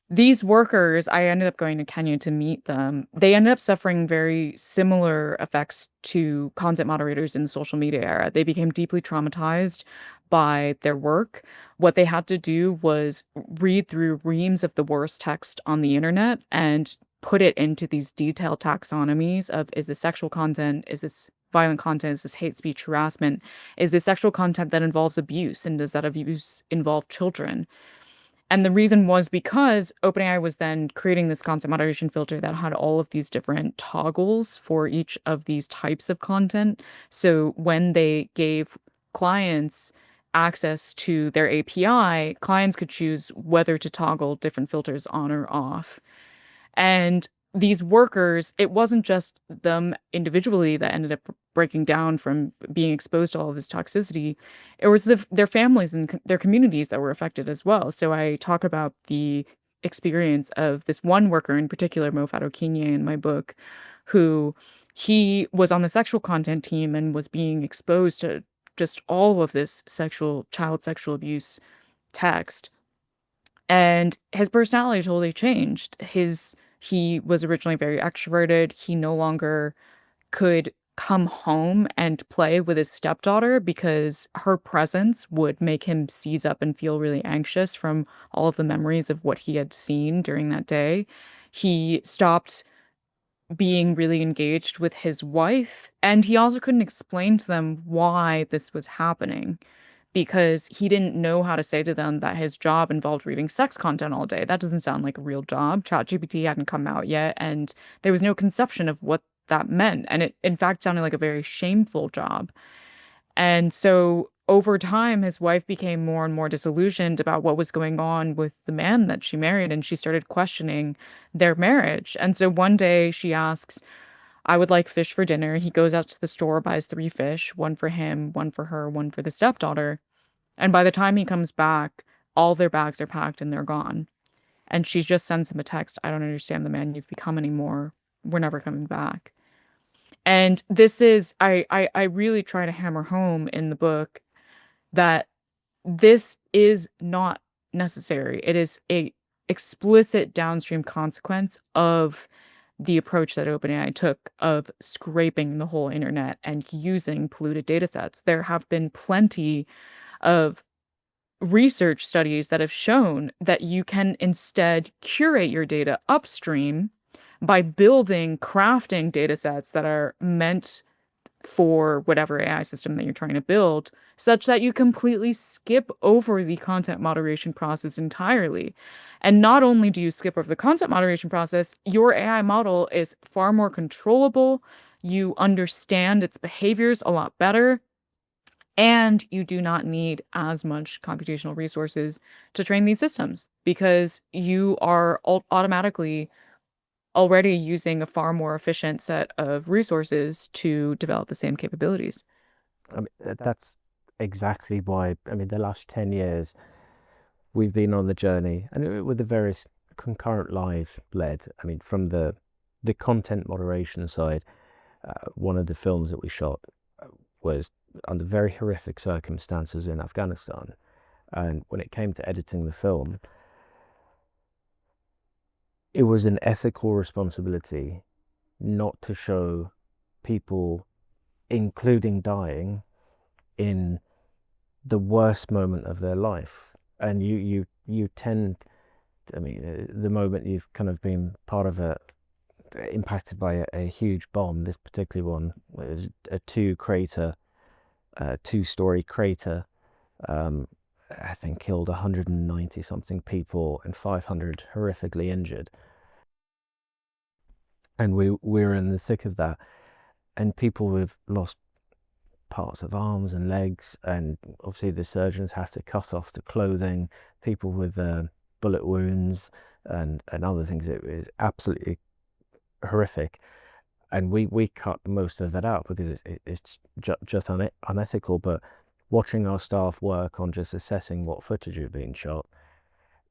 These workers, I ended up going to Kenya to meet them. They ended up suffering very similar effects to content moderators in the social media era. They became deeply traumatized by their work. What they had to do was read through reams of the worst text on the internet and put it into these detailed taxonomies of, is this sexual content? Is this violent content, is this hate speech, harassment, is this sexual content that involves abuse, and does that abuse involve children? And the reason was because OpenAI was then creating this content moderation filter that had all of these different toggles for each of these types of content. So when they gave clients access to their API, clients could choose whether to toggle different filters on or off. And these workers, it wasn't just them individually that ended up breaking down from being exposed to all of this toxicity. It was their families and their communities that were affected as well. So I talk about the experience of this one worker in particular, Mo Fatou in my book, who he was on the sexual content team and was being exposed to just all of this child sexual abuse text, and his personality totally changed. He was originally very extroverted. He no longer could come home and play with his stepdaughter because her presence would make him seize up and feel really anxious from all of the memories of what he had seen during that day. He stopped being really engaged with his wife, and he also couldn't explain to them why this was happening because he didn't know how to say to them that his job involved reading sex content all day. That doesn't sound like a real job. ChatGPT hadn't come out yet, and there was no conception of what that meant. And it, in fact, sounded like a very shameful job. And so over time, his wife became more and more disillusioned about what was going on with the man that she married, and she started questioning their marriage. And so one day she asks, I would like fish for dinner. He goes out to the store, buys three fish, one for him, one for her, one for the stepdaughter. And by the time he comes back, all their bags are packed and they're gone. And she just sends him a text, I don't understand the man you've become anymore. We're never coming back. And this is I really try to hammer home in the book that this is not necessary. It is a explicit downstream consequence of the approach that OpenAI took of scraping the whole internet and using polluted data sets. There have been plenty of research studies that have shown that you can instead curate your data upstream by crafting data sets that are meant for whatever AI system that you're trying to build, such that you completely skip over the content moderation process entirely. And not only do you skip over the content moderation process, your AI model is far more controllable. You understand its behaviors a lot better. And you do not need as much computational resources to train these systems because you are automatically already using a far more efficient set of resources to develop the same capabilities. I mean, that's exactly why, I mean, the last 10 years we've been on the journey, and with the various concurrent live led, I mean, from the content moderation side, one of the films that we shot was under very horrific circumstances in Afghanistan. And when it came to editing the film, it was an ethical responsibility not to show people, including dying, in the worst moment of their life. And you tend, I mean, the moment you've kind of been part of impacted by a huge bomb, this particular one was a two-story crater, I think killed 190 something people and 500 horrifically injured. And we're in the thick of that. And people have lost parts of arms and legs, and obviously the surgeons have to cut off the clothing, people with bullet wounds and other things. It was absolutely horrific. And we cut most of that out because it's just unethical. But watching our staff work on just assessing what footage had been shot,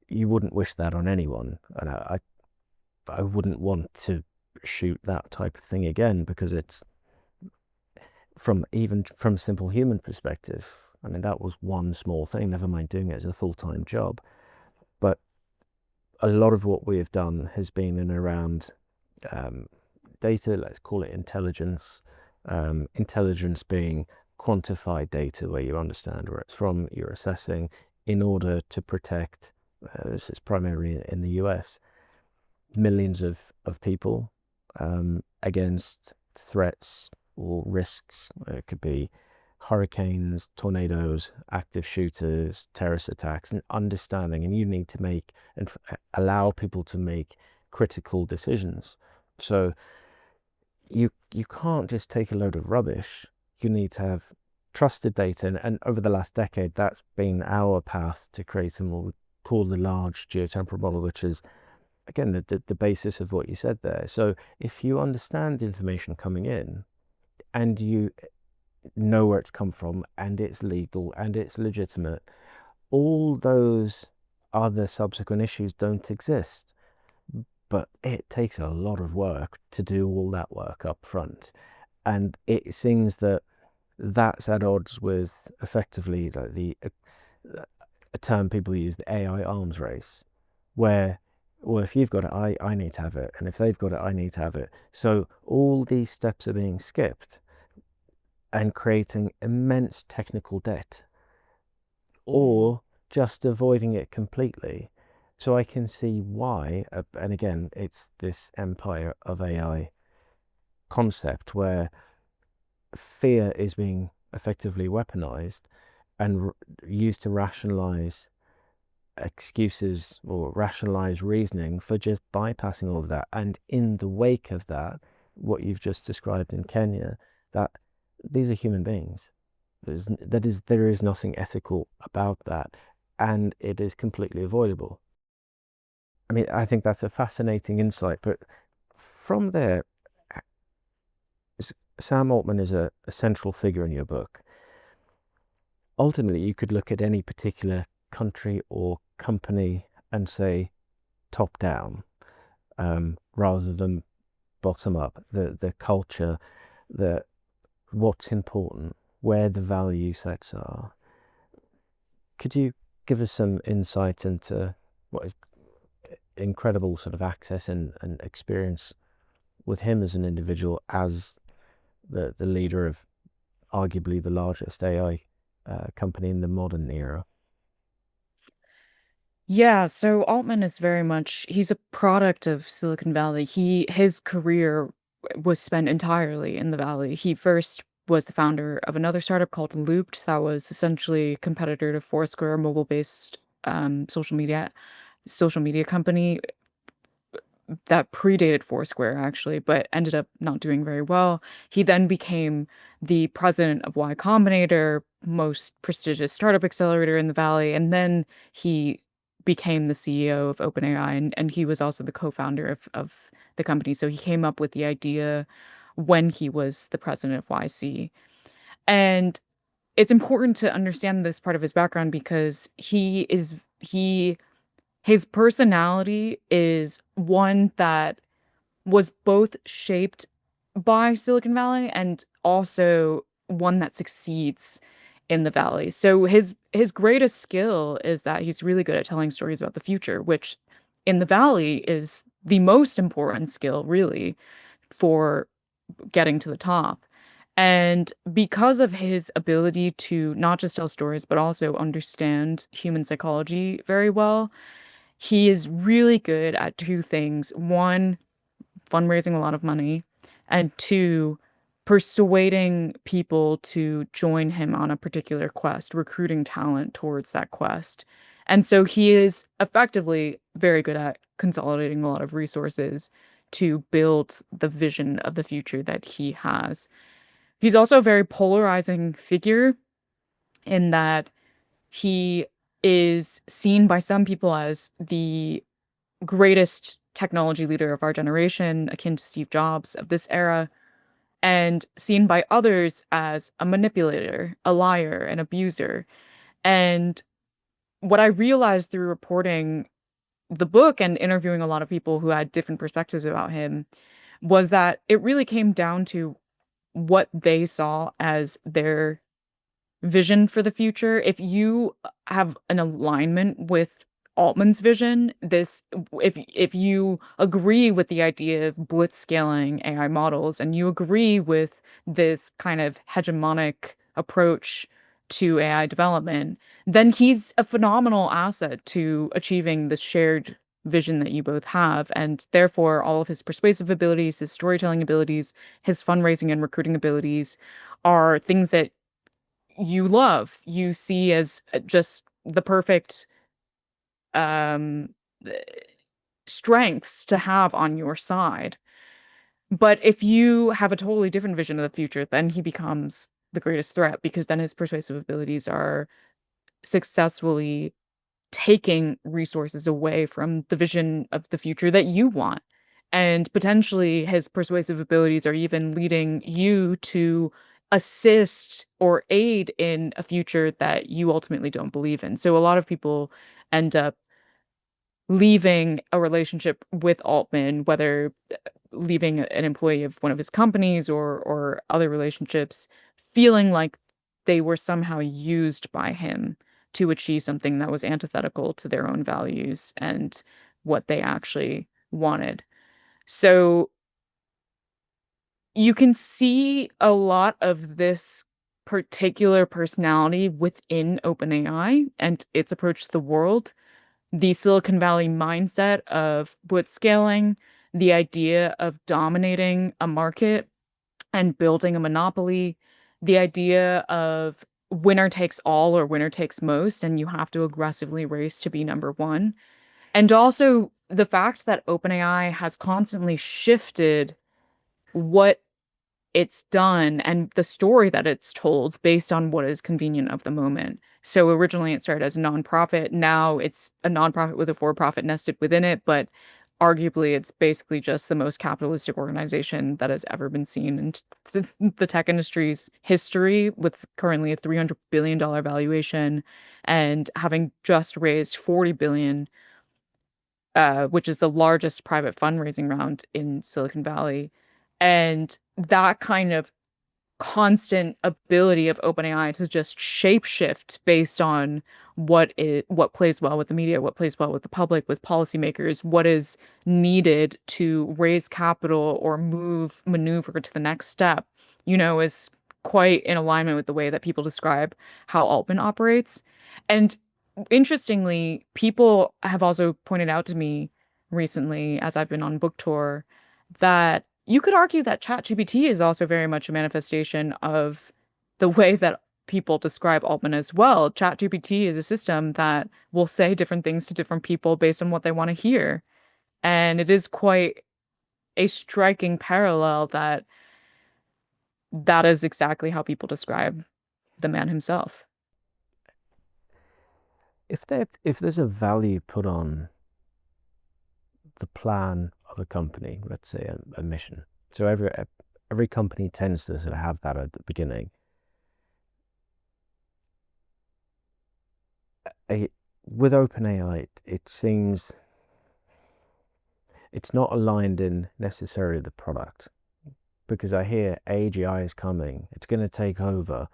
you wouldn't wish that on anyone. And I wouldn't want to shoot that type of thing again, because it's even from simple human perspective. I mean, that was one small thing, never mind doing it as a full-time job. But a lot of what we have done has been in around data, let's call it intelligence. Intelligence being quantified data where you understand where it's from, you're assessing in order to protect, this is primarily in the US, millions of people against threats or risks. It could be hurricanes, tornadoes, active shooters, terrorist attacks, and understanding. And you need to make and allow people to make critical decisions. So you can't just take a load of rubbish. You need to have trusted data. And over the last decade, that's been our path to creating what we call the large geotemporal model, which is, again, the basis of what you said there. So if you understand the information coming in and you know where it's come from and it's legal and it's legitimate, all those other subsequent issues don't exist. But it takes a lot of work to do all that work up front. And it seems that that's at odds with effectively like a term people use, the AI arms race, where, well, if you've got it, I need to have it, and if they've got it, I need to have it. So all these steps are being skipped and creating immense technical debt, or just avoiding it completely. So I can see why, and again, it's this empire of AI concept where fear is being effectively weaponized and used to rationalize excuses or rationalize reasoning for just bypassing all of that. And in the wake of that, what you've just described in Kenya, that these are human beings. There is nothing ethical about that, and it is completely avoidable. I mean, I think that's a fascinating insight. But from there, Sam Altman is a central figure in your book. Ultimately, you could look at any particular country or company and say top down, rather than bottom up. The culture, the what's important, where the value sets are. Could you give us some insight into what is incredible sort of access and experience with him as an individual, as the leader of arguably the largest AI company in the modern era? Yeah, so Altman is very much he's a product of Silicon Valley. His career was spent entirely in the Valley. He first was the founder of another startup called Looped that was essentially a competitor to Foursquare, a mobile-based social media company that predated Foursquare actually, but ended up not doing very well. He then became the president of Y Combinator, most prestigious startup accelerator in the Valley, and then he became the CEO of OpenAI, and he was also the co-founder of the company. So he came up with the idea when he was the president of YC. And it's important to understand this part of his background because he his personality is one that was both shaped by Silicon Valley and also one that succeeds in the Valley. So his greatest skill is that he's really good at telling stories about the future, which in the Valley is the most important skill really for getting to the top. And because of his ability to not just tell stories, but also understand human psychology very well, he is really good at two things. One, fundraising a lot of money, and two, persuading people to join him on a particular quest, recruiting talent towards that quest. And so he is effectively very good at consolidating a lot of resources to build the vision of the future that he has. He's also a very polarizing figure in that he is seen by some people as the greatest technology leader of our generation, akin to Steve Jobs of this era, and seen by others as a manipulator, a liar, an abuser. And what I realized through reporting the book and interviewing a lot of people who had different perspectives about him was that it really came down to what they saw as their vision for the future. If you have an alignment with Altman's vision, this if you agree with the idea of blitzscaling AI models and you agree with this kind of hegemonic approach to AI development, then he's a phenomenal asset to achieving this shared vision that you both have. And therefore, all of his persuasive abilities, his storytelling abilities, his fundraising and recruiting abilities are things that you love, you see as just the perfect um, strengths to have on your side. But if you have a totally different vision of the future, then he becomes the greatest threat because then his persuasive abilities are successfully taking resources away from the vision of the future that you want. And potentially his persuasive abilities are even leading you to assist or aid in a future that you ultimately don't believe in. So a lot of people end up leaving a relationship with Altman, whether leaving an employee of one of his companies or other relationships, feeling like they were somehow used by him to achieve something that was antithetical to their own values and what they actually wanted. So you can see a lot of this particular personality within OpenAI and its approach to the world, the Silicon Valley mindset of blitzscaling, the idea of dominating a market and building a monopoly, the idea of winner takes all or winner takes most, and you have to aggressively race to be number one. And also the fact that OpenAI has constantly shifted what it's done and the story that it's told based on what is convenient of the moment. So originally it started as a nonprofit. Now it's a nonprofit with a for-profit nested within it, but arguably it's basically just the most capitalistic organization that has ever been seen in the tech industry's history, with currently a $300 billion valuation and having just raised 40 billion, which is the largest private fundraising round in Silicon Valley. And that kind of constant ability of OpenAI to just shapeshift based on what plays well with the media, what plays well with the public, with policymakers, what is needed to raise capital or maneuver to the next step, is quite in alignment with the way that people describe how Altman operates. And interestingly, people have also pointed out to me recently, as I've been on book tour, that you could argue that ChatGPT is also very much a manifestation of the way that people describe Altman as well. ChatGPT is a system that will say different things to different people based on what they want to hear. And it is quite a striking parallel that that is exactly how people describe the man himself. If there's a value put on the plan of a company, let's say a mission. So every company tends to sort of have that at the beginning. With OpenAI, it seems it's not aligned in necessarily the product, because I hear AGI is coming, it's going to take over.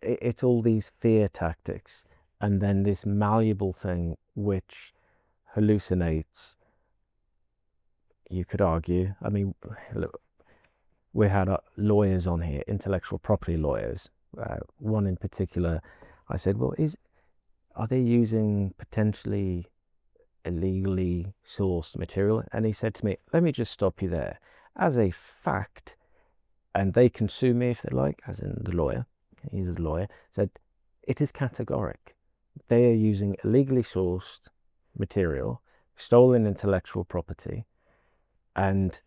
It's all these fear tactics, and then this malleable thing which hallucinates. You could argue, I mean, look, we had lawyers on here, intellectual property lawyers. One in particular, I said, well, are they using potentially illegally sourced material? And he said to me, let me just stop you there. As a fact, and they can sue me if they like, as in the lawyer, he's a lawyer, said, it is categoric. They are using illegally sourced material, stolen intellectual property, and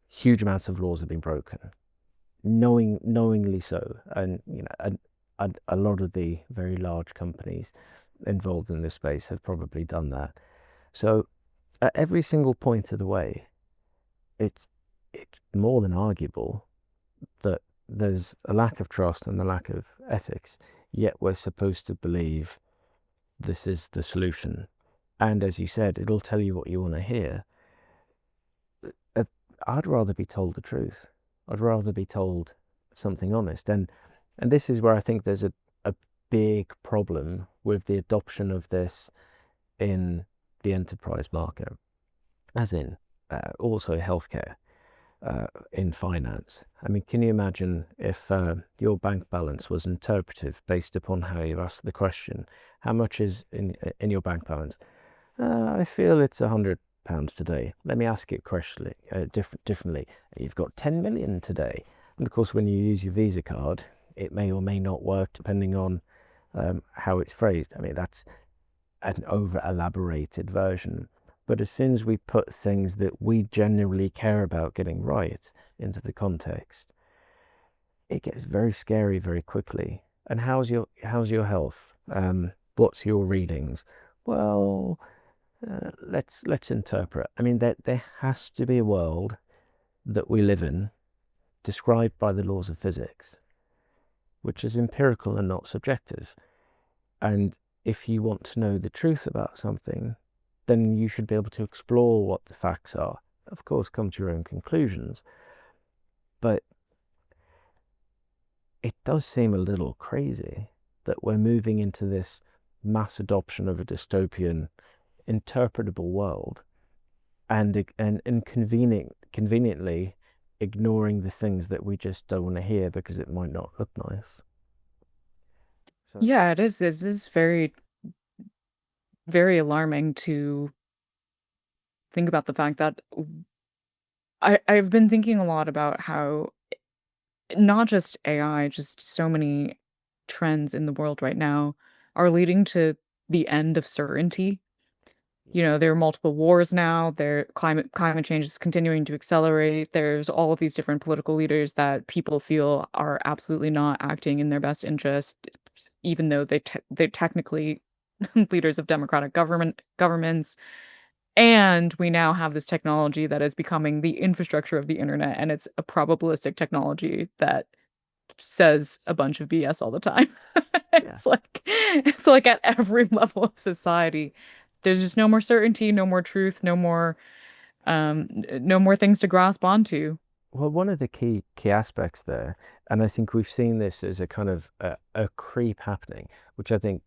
huge amounts of laws have been broken, knowingly so. And a lot of the very large companies involved in this space have probably done that. So at every single point of the way, it's more than arguable that there's a lack of trust and a lack of ethics, yet we're supposed to believe this is the solution. And as you said, it'll tell you what you want to hear. I'd rather be told the truth. I'd rather be told something honest. And this is where I think there's a big problem with the adoption of this in the enterprise market, as in also healthcare, in finance. I mean, can you imagine if your bank balance was interpretive based upon how you asked the question, how much is in your bank balance? I feel it's £100 today. Let me ask it differently. You've got 10 million today. And of course, when you use your Visa card, it may or may not work depending on how it's phrased. I mean, that's an over elaborated version. But as soon as we put things that we genuinely care about getting right into the context, it gets very scary very quickly. And how's your health? What's your readings? Well, let's interpret. I mean, there has to be a world that we live in, described by the laws of physics, which is empirical and not subjective. And if you want to know the truth about something, then you should be able to explore what the facts are. Of course, come to your own conclusions. But it does seem a little crazy that we're moving into this mass adoption of a dystopian, interpretable world and conveniently ignoring the things that we just don't want to hear because it might not look nice. So Yeah, it is. It is very, very alarming to think about the fact that I've been thinking a lot about how not just AI, just so many trends in the world right now are leading to the end of certainty. You know, there are yes, multiple wars now, there climate change is continuing to accelerate. There's all of these different political leaders that people feel are absolutely not acting in their best interest, even though they're technically leaders of democratic governments. And we now have this technology that is becoming the infrastructure of the internet, and it's a probabilistic technology that says a bunch of BS all the time. yeah. It's like at every level of society, there's just no more certainty, no more truth, no more things to grasp onto. Well, one of the key aspects there, and I think we've seen this as a kind of a creep happening, which I think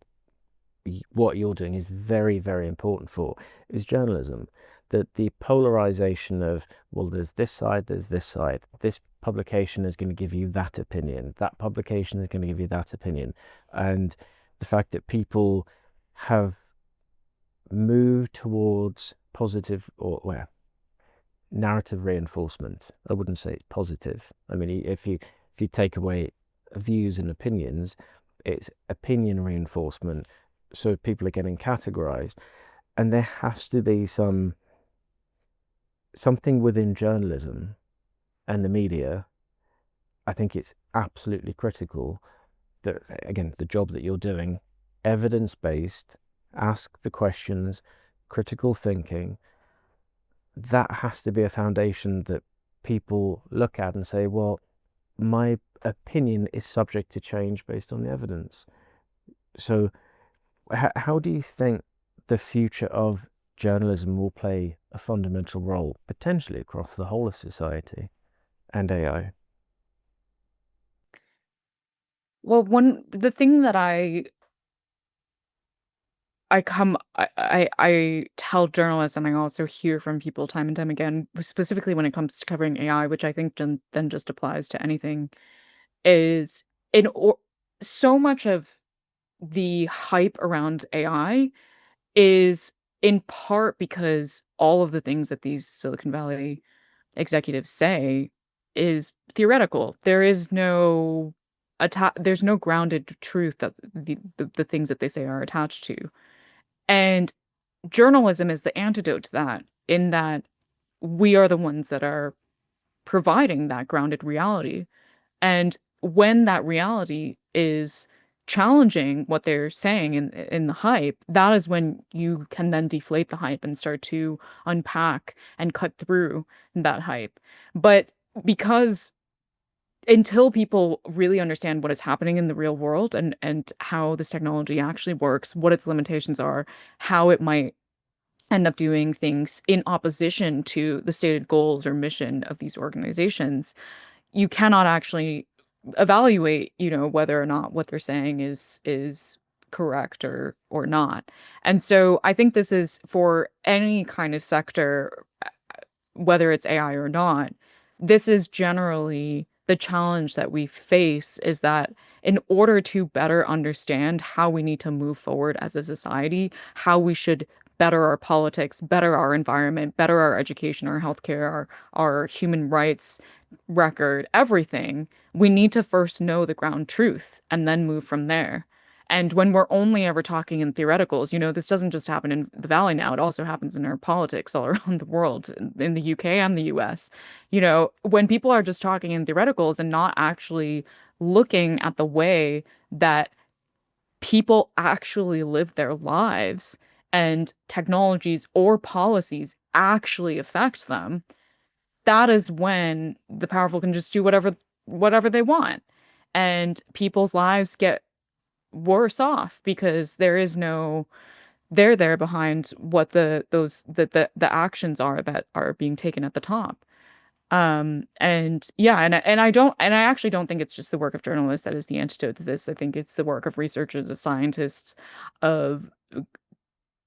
what you're doing is very, very important for, is journalism. That the polarization of, well, there's this side, there's this side. This publication is going to give you that opinion. That publication is going to give you that opinion. And the fact that people have moved towards positive or well, narrative reinforcement. I wouldn't say it's positive. I mean, if you take away views and opinions, it's opinion reinforcement. So people are getting categorized, and there has to be something within journalism and the media. I think it's absolutely critical that, again, the job that you're doing, evidence based, ask the questions, critical thinking, that has to be a foundation that people look at and say, well, my opinion is subject to change based on the evidence. So, how do you think the future of journalism will play a fundamental role, potentially across the whole of society and AI? Well, one the thing that I tell journalists, and I also hear from people time and time again, specifically when it comes to covering AI, which I think then just applies to anything, is in or so much of the hype around AI is in part because all of the things that these Silicon Valley executives say is theoretical. There's no grounded truth that the things that they say are attached to. And journalism is the antidote to that, in that we are the ones that are providing that grounded reality. And when that reality is challenging what they're saying in the hype, that is when you can then deflate the hype and start to unpack and cut through that hype. But because until people really understand what is happening in the real world and how this technology actually works, what its limitations are, how it might end up doing things in opposition to the stated goals or mission of these organizations, you cannot actually evaluate, whether or not what they're saying is correct or not. And so I think this is for any kind of sector, whether it's AI or not, this is generally the challenge that we face, is that in order to better understand how we need to move forward as a society, how we should better our politics, better our environment, better our education, our healthcare, our human rights record, everything, we need to first know the ground truth and then move from there. And when we're only ever talking in theoreticals, this doesn't just happen in the Valley now, it also happens in our politics all around the world, in the UK and the US. When people are just talking in theoreticals and not actually looking at the way that people actually live their lives and technologies or policies actually affect them, that is when the powerful can just do whatever they want. And people's lives get worse off because there is no there behind what the actions are that are being taken at the top. And yeah, and I actually don't think it's just the work of journalists that is the antidote to this. I think it's the work of researchers, of scientists, of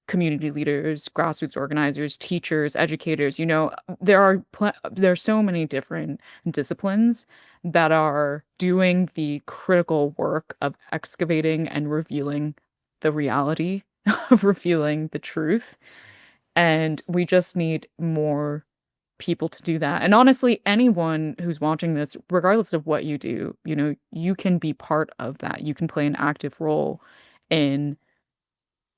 community leaders, grassroots organizers, teachers, educators. There are so many different disciplines that are doing the critical work of excavating and revealing the reality, of revealing the truth. And we just need more people to do that. And honestly, anyone who's watching this, regardless of what you do, you can be part of that. You can play an active role in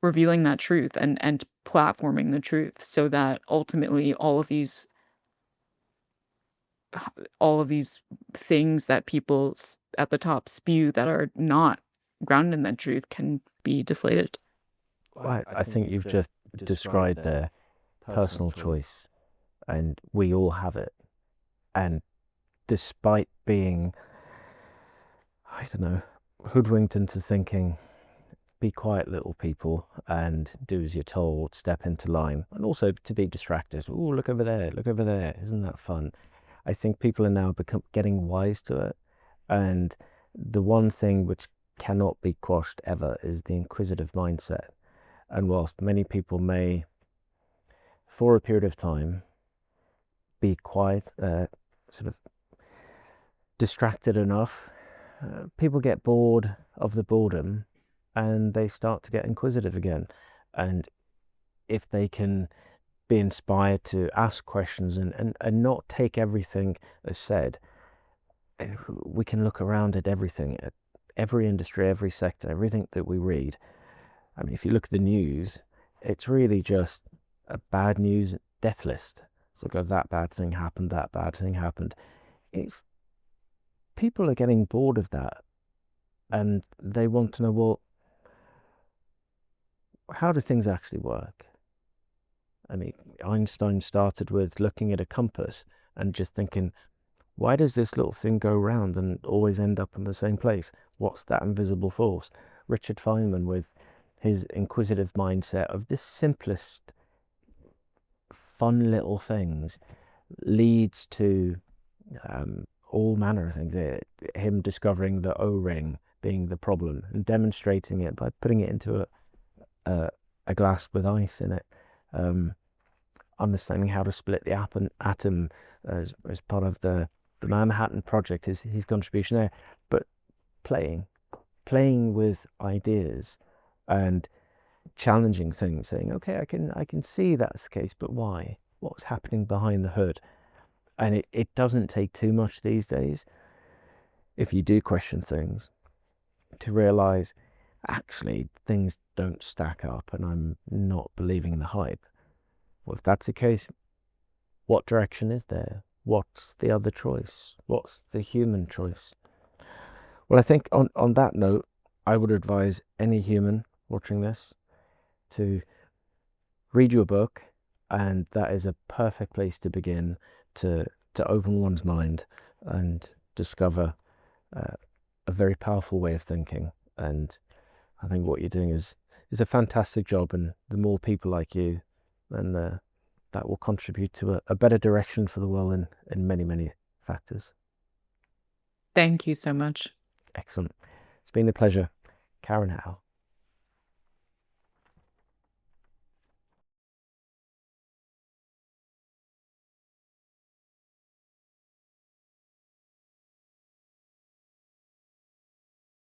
revealing that truth and platforming the truth so that ultimately all of these things that at the top spew that are not grounded in that truth can be deflated. Well, I think you've just described their personal choice, and we all have it. And despite being, I don't know, hoodwinked into thinking, be quiet, little people, and do as you're told, step into line, and also to be distracted. Oh, look over there, isn't that fun? I think people are now getting wise to it. And the one thing which cannot be quashed ever is the inquisitive mindset. And whilst many people may, for a period of time, be quite sort of distracted enough, people get bored of the boredom and they start to get inquisitive again. And if they can be inspired to ask questions and not take everything as said, we can look around at everything, at every industry, every sector, everything that we read. I mean, if you look at the news, it's really just a bad news death list. So go, that bad thing happened, that bad thing happened. It's, people are getting bored of that, and they want to know, well, how do things actually work? I mean, Einstein started with looking at a compass and just thinking, why does this little thing go round and always end up in the same place? What's that invisible force? Richard Feynman, with his inquisitive mindset of the simplest, fun little things, leads to all manner of things. Him discovering the O-ring being the problem and demonstrating it by putting it into a glass with ice in it. Understanding how to split the atom as part of the Manhattan Project is his contribution there. But playing with ideas and challenging things, saying, okay, I can see that's the case, but why? What's happening behind the hood? And it doesn't take too much these days, if you do question things, to realize actually things don't stack up and I'm not believing the hype. Well, if that's the case, what direction is there? What's the other choice? What's the human choice? Well, I think on that note, I would advise any human watching this to read your book, and that is a perfect place to begin to open one's mind and discover a very powerful way of thinking. And I think what you're doing is a fantastic job, and the more people like you, then that will contribute to a better direction for the world in many, many factors. Thank you so much. Excellent. It's been a pleasure. Karen Hao.